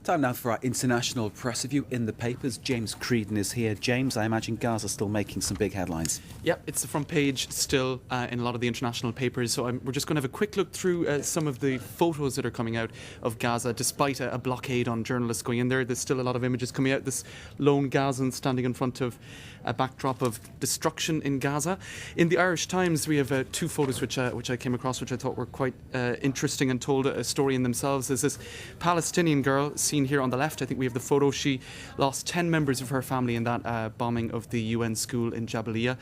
Time now for our international press review in the papers. James Creedon is here. James, I imagine Gaza's still making some big headlines. Yep, it's the front page still in a lot of the international papers. So we're just going to have a quick look through some of the photos that are coming out of Gaza. Despite a blockade on journalists going in there's still a lot of images coming out. This lone Gazan standing in front of a backdrop of destruction in Gaza. In the Irish Times, we have two photos which I came across, which I thought were quite interesting and told a story in themselves. There's this Palestinian girl seen here on the left. I think we have the photo. She lost 10 members of her family in that bombing of the UN school in Jabalia.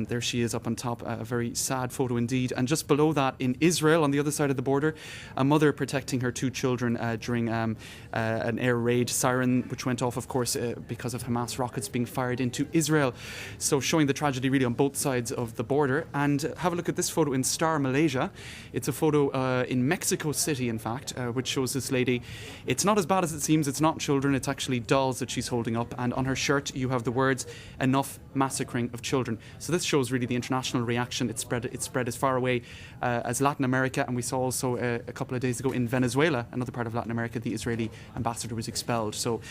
There she is up on top, a very sad photo indeed. And just below that, in Israel, on the other side of the border, a mother protecting her two children during an air raid siren, which went off, of course, because of Hamas rockets being fired into Israel. So showing the tragedy really on both sides of the border. And have a look at this photo in Star, Malaysia. It's a photo in Mexico City, in fact, which shows this lady. It's not as bad as it seems. It's not children. It's actually dolls that she's holding up. And on her shirt, you have the words, "Enough massacring of children." So this shows really the international reaction. It's spread as far away as Latin America, and we saw also a couple of days ago in Venezuela, another part of Latin America, the Israeli ambassador was expelled. So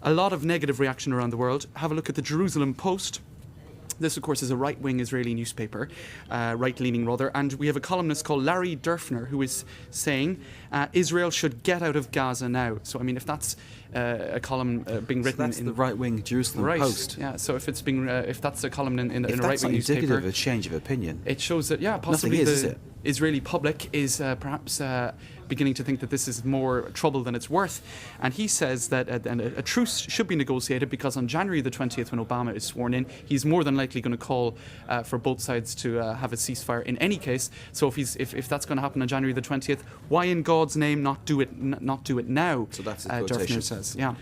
a lot of negative reaction around the world. Have a look at the Jerusalem Post. This, of course, is a right-wing Israeli newspaper, right-leaning rather, and we have a columnist called Larry Derfner who is saying Israel should get out of Gaza now. So, I mean, if that's a column being written that's in the right-wing Jerusalem Post. Yeah. So if it's being, if that's a column in a right-wing newspaper, indicative of a change of opinion. It shows that possibly the Israeli public is perhaps beginning to think that this is more trouble than it's worth. And he says that a truce should be negotiated because on January the 20th, when Obama is sworn in, he's more than likely going to call for both sides to have a ceasefire in any case. So if that's going to happen on January the 20th, why in God's name not do it now? So that's a quotation. Derfner says. Yeah.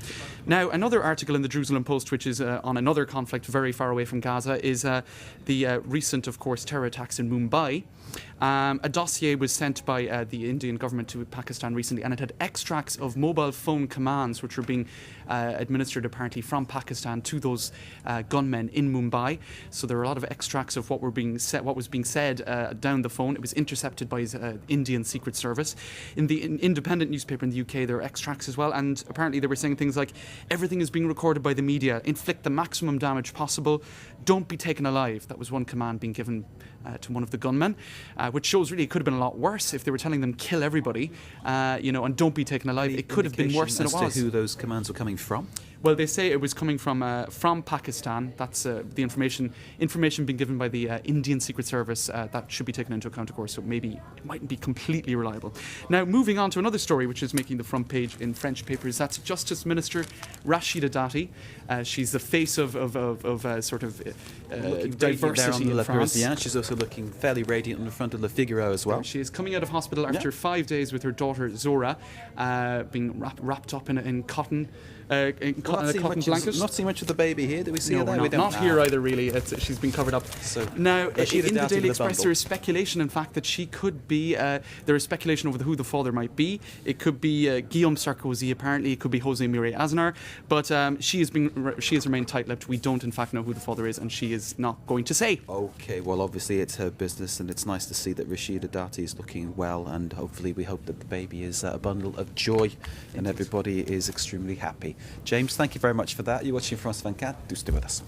Now, another article in the Jerusalem Post, which is on another conflict very far away from Gaza, is the recent, of course, terror attacks in Mumbai. A dossier was sent by the Indian government to Pakistan recently, and it had extracts of mobile phone commands which were being administered apparently from Pakistan to those gunmen in Mumbai. So there were a lot of extracts of what was being said down the phone. It was intercepted by his Indian Secret Service. In the independent newspaper in the UK, there are extracts as well, and apparently they were saying things like, everything is being recorded by the media, inflict the maximum damage possible, don't be taken alive. That was one command being given to one of the gunmen, which shows really it could have been a lot worse if they were telling them kill everybody, and don't be taken alive. It could have been worse than it was. As to who those commands were coming from? Well, they say it was coming from Pakistan. That's the information being given by the Indian Secret Service. That should be taken into account, of course, so maybe it mightn't be completely reliable. Now, moving on to another story which is making the front page in French papers. That's Justice Minister Rashida Dati. She's the face of diversity in France. Yeah, she's also looking fairly radiant on the front of Le Figaro as well. She is coming out of hospital after 5 days with her daughter Zora, being wrapped up in cotton. Cotton blankets. Not seeing much of the baby here. Do we see her there? Not here either, really. She's been covered up. So now, in the Daily Express, there is speculation, in fact, that she could be. There is speculation over who the father might be. It could be Guillaume Sarkozy. Apparently, it could be José Mireille Aznar. But she has remained tight-lipped. We don't, in fact, know who the father is, and she is not going to say. Okay. Well, obviously, it's her business, and it's nice to see that Rashida Dati is looking well, and hopefully, we hope that the baby is a bundle of joy, and everybody is extremely happy. James, thank you very much for that. You're watching France 24. Do stay with us.